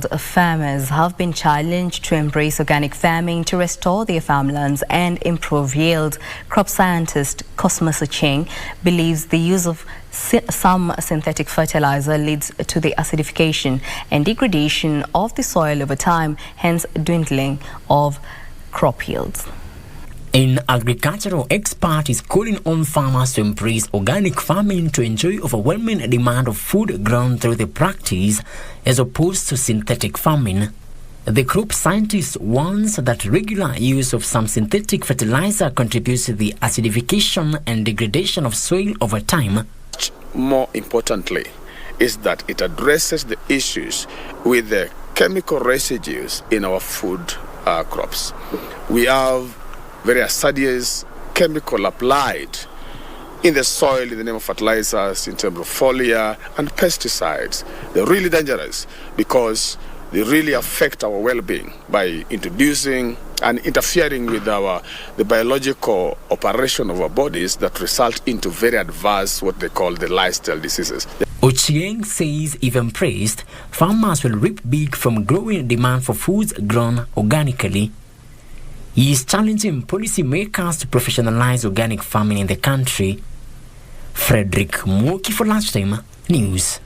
Farmers have been challenged to embrace organic farming to restore their farmlands and improve yield. Crop scientist Cosmas Ochieng believes the use of some synthetic fertilizer leads to the acidification and degradation of the soil over time, hence dwindling of crop yields. An agricultural expert is calling on farmers to embrace organic farming to enjoy overwhelming demand of food grown through the practice as opposed to synthetic farming. The crop scientist warns that regular use of some synthetic fertilizer contributes to the acidification and degradation of soil over time. More importantly is that it addresses the issues with the chemical residues in our food crops. We have very acidious chemical applied in the soil in the name of fertilizers, in terms of foliar and pesticides. They're really dangerous because they really affect our well-being by introducing and interfering with the biological operation of our bodies that result into very adverse, what they call the lifestyle diseases. Ochieng says if embraced, farmers will reap big from growing demand for foods grown organically. He is challenging policymakers to professionalize organic farming in the country. Frederick Moki for Lunchtime News.